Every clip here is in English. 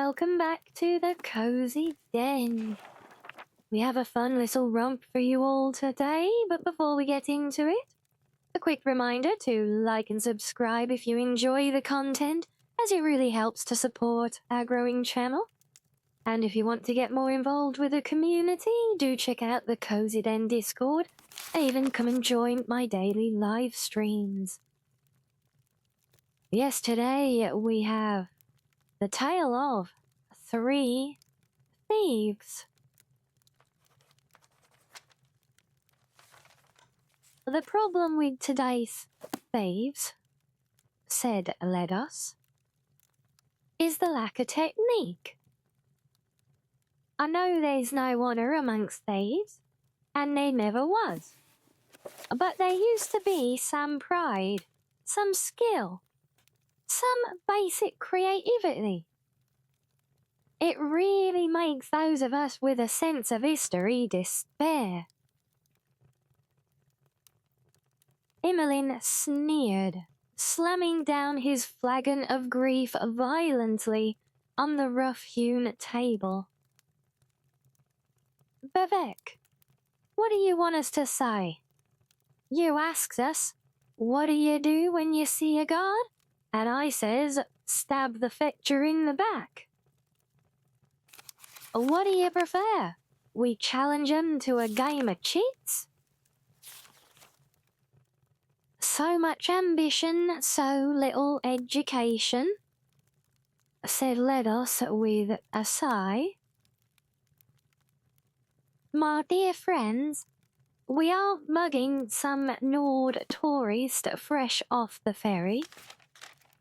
welcome back to the Cozy Den. We have a fun little romp for you all today, but before we get into it, a quick reminder to like and subscribe if you enjoy the content, as it really helps to support our growing channel. And if you want to get more involved with the community, do check out the Cozy Den Discord, and even come and join my daily live streams. Yes, today we have the tale of 3 thieves. The problem with today's thieves, said Ledos, is the lack of technique. I know there's no honour amongst thieves, and there never was. But there used to be some pride, some skill, some basic creativity. It really makes those of us with a sense of history despair. Emmeline sneered, slamming down his flagon of grief violently on the rough-hewn table. Vivek, what do you want us to say? You asks us, what do you do when you see a guard? And I says, stab the fetcher in the back. What do you prefer? We challenge 'em to a game of chits? So much ambition, so little education, said Ledos with a sigh. My dear friends, we aren't mugging some Nord tourist fresh off the ferry.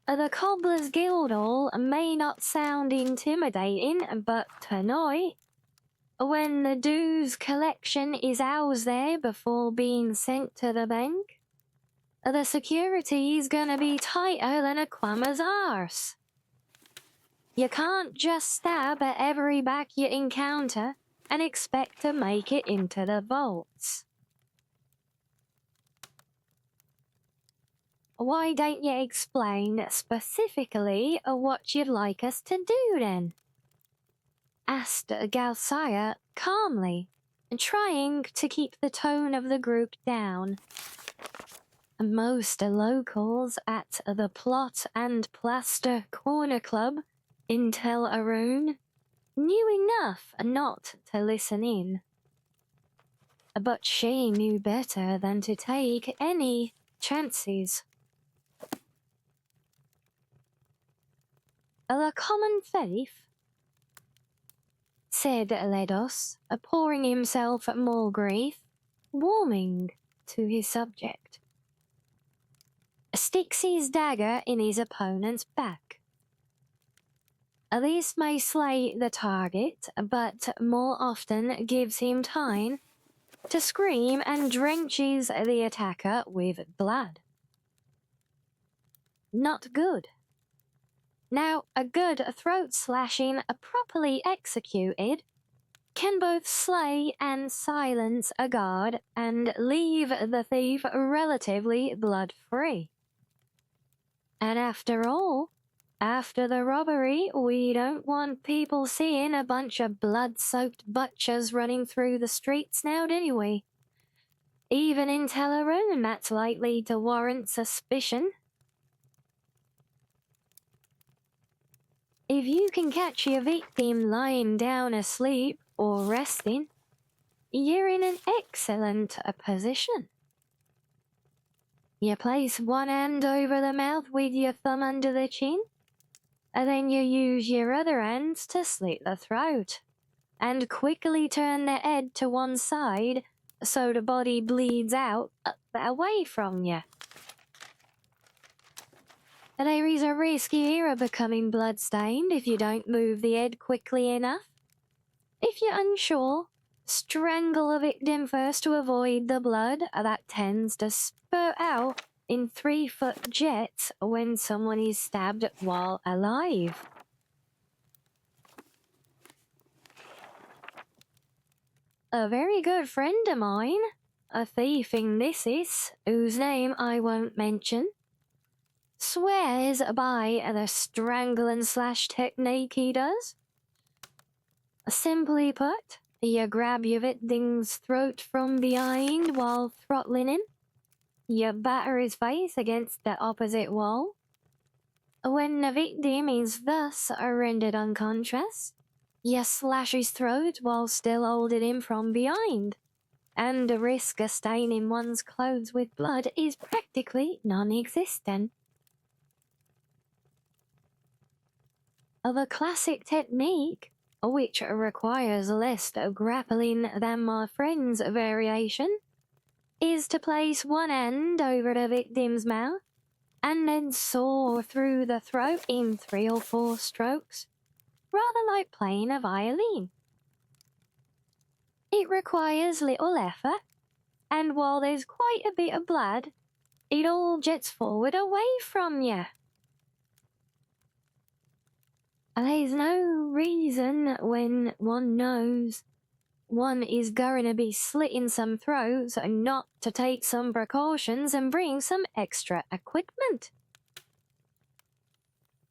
The Cobbler's Guildhall may not sound intimidating, but tonight, when the dues collection is housed there before being sent to the bank, the security's gonna be tighter than a quammer's arse. You can't just stab at every back you encounter and expect to make it into the vaults. Why don't you explain specifically what you'd like us to do then? Asked Galsaya calmly, trying to keep the tone of the group down. Most locals at the Plot and Plaster Corner Club in Tel Aroon knew enough not to listen in. But she knew better than to take any chances. The common thief, said Ledos, pouring himself more grief, warming to his subject, sticks his dagger in his opponent's back. This may slay the target, but more often gives him time to scream and drenches the attacker with blood. Not good. Now, a good throat slashing properly executed can both slay and silence a guard and leave the thief relatively blood-free. And after all, after the robbery, we don't want people seeing a bunch of blood-soaked butchers running through the streets now, do we? Even in Tel Aroon, that's likely to warrant suspicion. If you can catch your victim lying down asleep or resting, you're in an excellent position. You place one hand over the mouth with your thumb under the chin, and then you use your other hands to slit the throat, and quickly turn the head to one side so the body bleeds out away from you. There is a risk here of becoming bloodstained if you don't move the head quickly enough. If you're unsure, strangle a victim first to avoid the blood that tends to spurt out in 3-foot jets when someone is stabbed while alive. A very good friend of mine, a thief in this whose name I won't mention, swears by the strangle and slash technique he does. Simply put, you grab your victim's throat from behind while throttling him. You batter his face against the opposite wall. When the victim is thus rendered unconscious, you slash his throat while still holding him from behind, and the risk of staining one's clothes with blood is practically non-existent. The classic technique, which requires less grappling than my friend's variation, is to place one end over the victim's mouth and then saw through the throat in 3 or 4 strokes, rather like playing a violin. It requires little effort, and while there's quite a bit of blood, it all jets forward away from you. There's no reason when one knows one is going to be slitting some throats not to take some precautions and bring some extra equipment.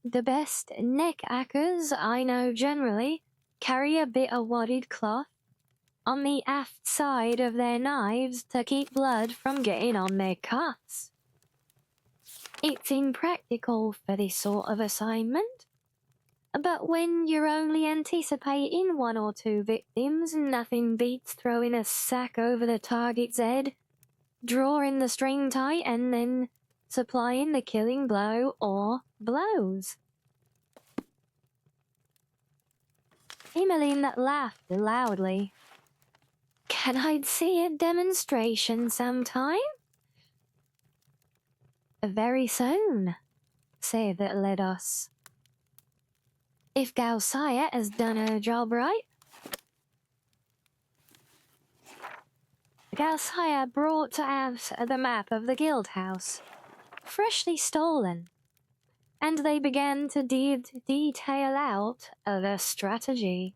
The best neck hackers I know generally carry a bit of wadded cloth on the aft side of their knives to keep blood from getting on their cuffs. It's impractical for this sort of assignment, but when you're only anticipating 1 or 2 victims, nothing beats throwing a sack over the target's head, drawing the string tight, and then supplying the killing blow or blows. Emmeline laughed loudly. Can I see a demonstration sometime? Very soon, said Ledos. If Gausaya has done her job right. Gausaya brought out the map of the guild house, freshly stolen, and they began to detail out the strategy.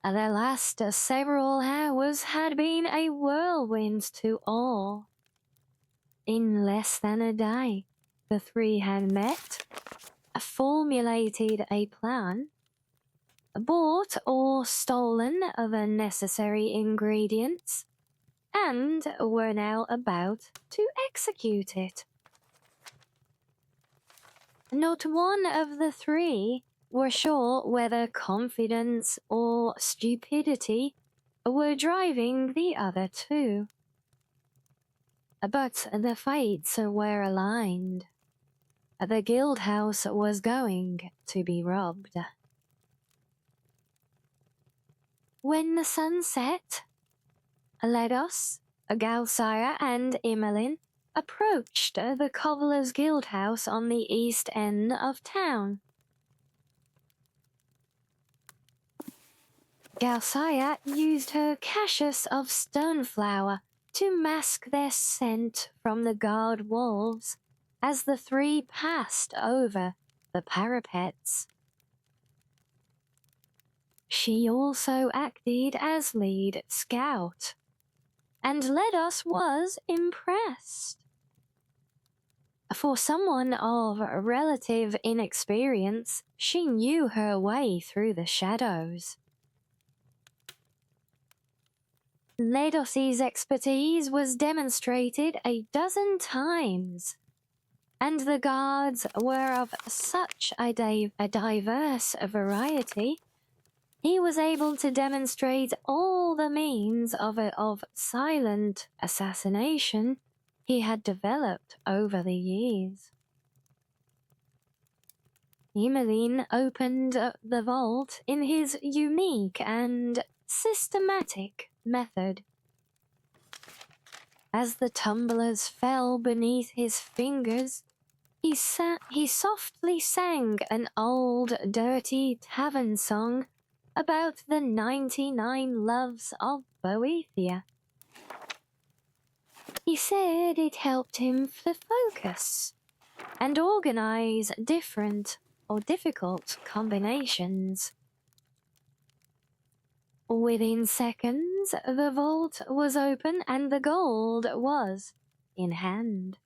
The last several hours had been a whirlwind to all. In less than a day, the 3 had met, formulated a plan, bought or stolen the necessary ingredients, and were now about to execute it. Not one of the 3 were sure whether confidence or stupidity were driving the other 2. But the fates were aligned. The guild house was going to be robbed. When the sun set, Ledos, Gausaya, and Emmeline approached the cobbler's guild house on the east end of town. Gausaya used her caches of stoneflower to mask their scent from the guard wolves as the 3 passed over the parapets. She also acted as lead scout, and Ledos was impressed. For someone of relative inexperience, she knew her way through the shadows. Ledos's expertise was demonstrated a dozen times, and the guards were of such a diverse variety, he was able to demonstrate all the means of silent assassination he had developed over the years. Emmeline opened the vault in his unique and systematic method. As the tumblers fell beneath his fingers, he softly sang an old, dirty tavern song about the 99 loves of Boethia. He said it helped him to focus and organize different or difficult combinations. Within seconds, the vault was open and the gold was in hand.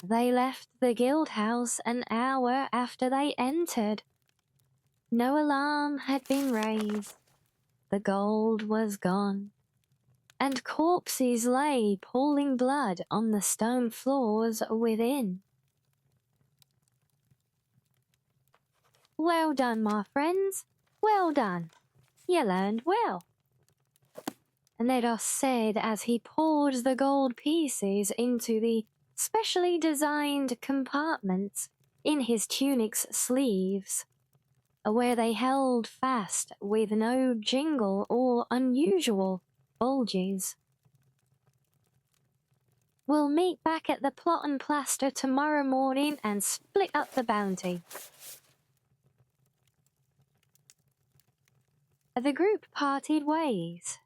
They left the guild house an hour after they entered. No alarm had been raised. The gold was gone, and corpses lay pooling blood on the stone floors within. Well done, my friends, well done. You learned well. Nedos said as he poured the gold pieces into the specially designed compartments in his tunic's sleeves, where they held fast with no jingle or unusual bulges. We'll meet back at the Plot and Plaster tomorrow morning and split up the bounty. The group parted ways.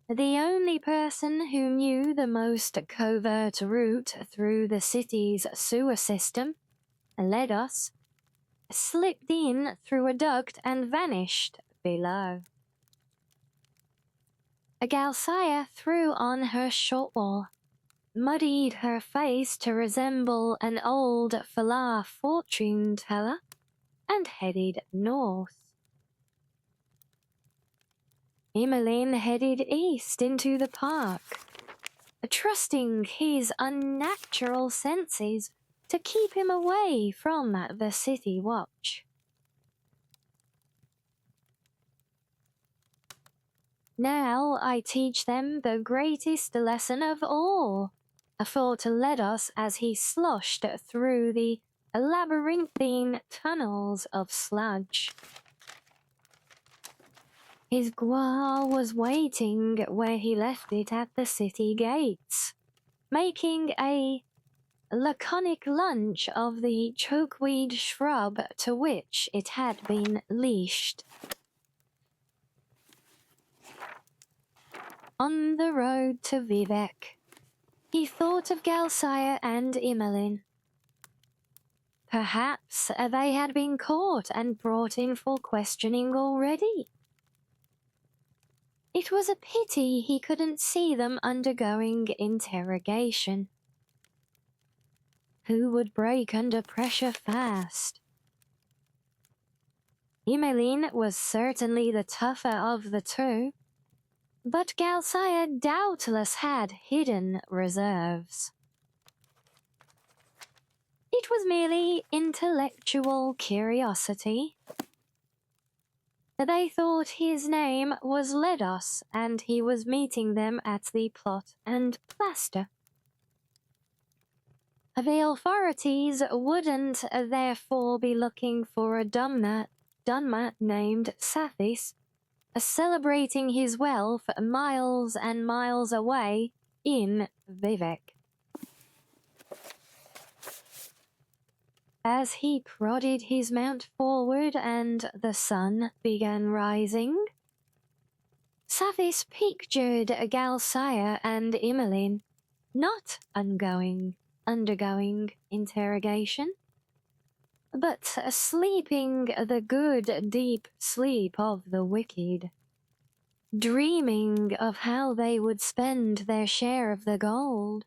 The only person who knew the most covert route through the city's sewer system, Ledos, slipped in through a duct and vanished below. Galsaya threw on her shawl, muddied her face to resemble an old Falar fortune teller, and headed north. Emmeline headed east into the park, trusting his unnatural senses to keep him away from the city watch. Now I teach them the greatest lesson of all, thought Ledos as he sloshed through the labyrinthine tunnels of sludge. His guar was waiting where he left it at the city gates, making a laconic lunch of the chokeweed shrub to which it had been leashed. On the road to Vivek, he thought of Galsaya and Emmeline. Perhaps they had been caught and brought in for questioning already. It was a pity he couldn't see them undergoing interrogation. Who would break under pressure fast? Emmeline was certainly the tougher of the two, but Galsaya doubtless had hidden reserves. It was merely intellectual curiosity. They thought his name was Ledos and he was meeting them at the Plot and Plaster. The authorities wouldn't therefore be looking for a Dunmer named Sathis, celebrating his wealth miles and miles away in Vivek. As he prodded his mount forward and the sun began rising, Sathis pictured Galsaya and Emmeline not undergoing interrogation, but sleeping the good deep sleep of the wicked, dreaming of how they would spend their share of the gold.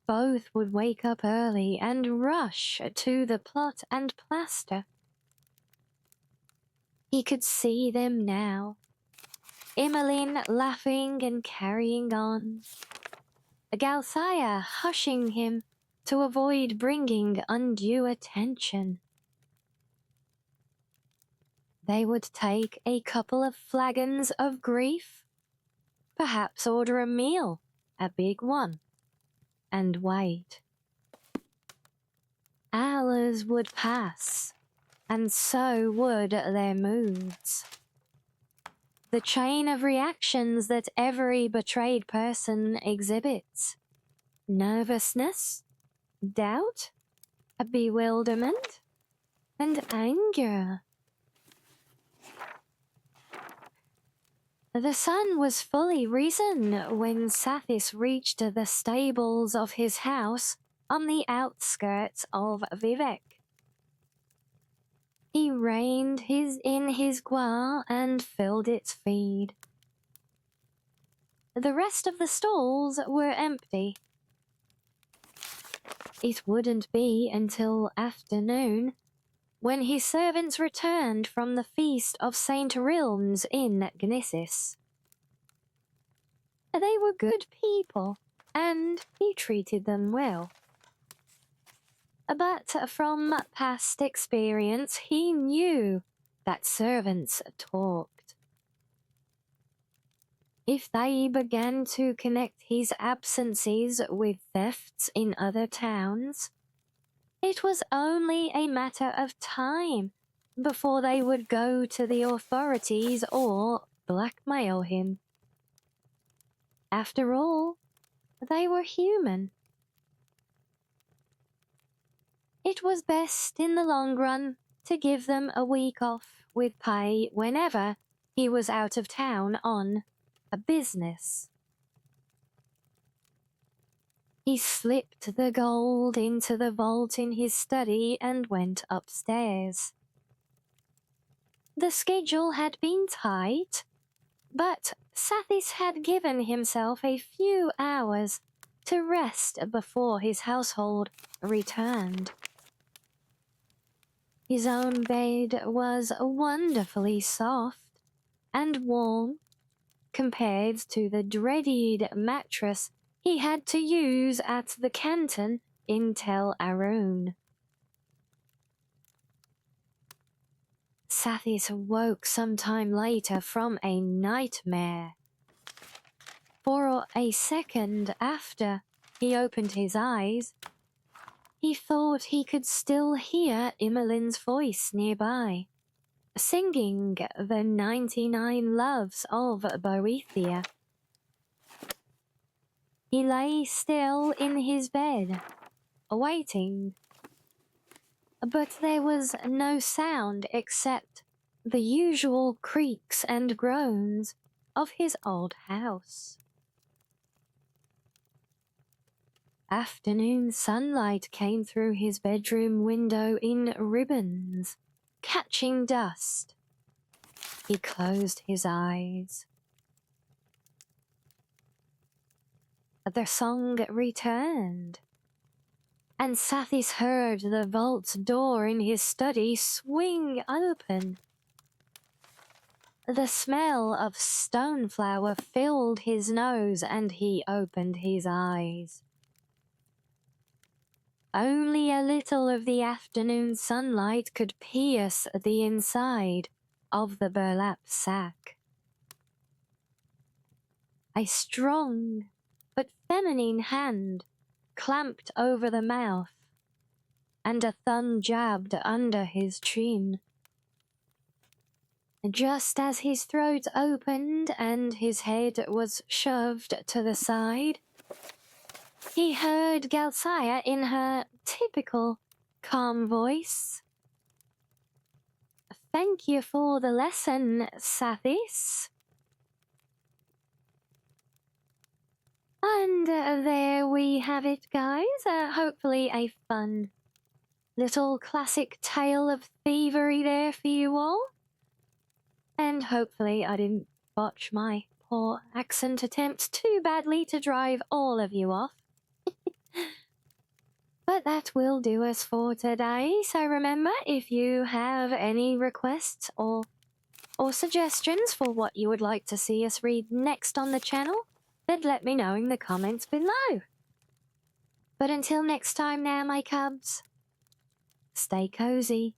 Both would wake up early and rush to the Plot and Plaster. He could see them now, Emmeline laughing and carrying on, Galsaya hushing him to avoid bringing undue attention. They would take a couple of flagons of grief, perhaps order a meal, a big one, and wait. Hours would pass, and so would their moods. The chain of reactions that every betrayed person exhibits: nervousness, doubt, bewilderment, and anger. The sun was fully risen when Sathis reached the stables of his house on the outskirts of Vivek. He reined in his guar and filled its feed. The rest of the stalls were empty. It wouldn't be until afternoon, when his servants returned from the feast of St. Rilms in Gnissis. They were good people, and he treated them well. But from past experience, he knew that servants talked. If they began to connect his absences with thefts in other towns, it was only a matter of time before they would go to the authorities or blackmail him. After all, they were human. It was best in the long run to give them a week off with pay whenever he was out of town on a business. He slipped the gold into the vault in his study and went upstairs. The schedule had been tight, but Sathis had given himself a few hours to rest before his household returned. His own bed was wonderfully soft and warm compared to the dreaded mattress he had to use at the canton in Tel Aroon. Sathis woke some time later from a nightmare. For a second after he opened his eyes, he thought he could still hear Imolin's voice nearby, singing the 99 Loves of Boethia. He lay still in his bed, waiting, but there was no sound except the usual creaks and groans of his old house. Afternoon sunlight came through his bedroom window in ribbons, catching dust. He closed his eyes. The song returned, and Sathis heard the vault's door in his study swing open. The smell of stoneflower filled his nose, and he opened his eyes. Only a little of the afternoon sunlight could pierce the inside of the burlap sack. A strong but feminine hand clamped over the mouth, and a thumb jabbed under his chin. Just as his throat opened and his head was shoved to the side, he heard Galsaya in her typical calm voice. "Thank you for the lesson, Sathis." And there we have it, guys. Hopefully a fun little classic tale of thievery there for you all. And hopefully I didn't botch my poor accent attempt too badly to drive all of you off. But that will do us for today. So remember, if you have any requests or suggestions for what you would like to see us read next on the channel, then let me know in the comments below. But until next time now, my cubs, stay cozy.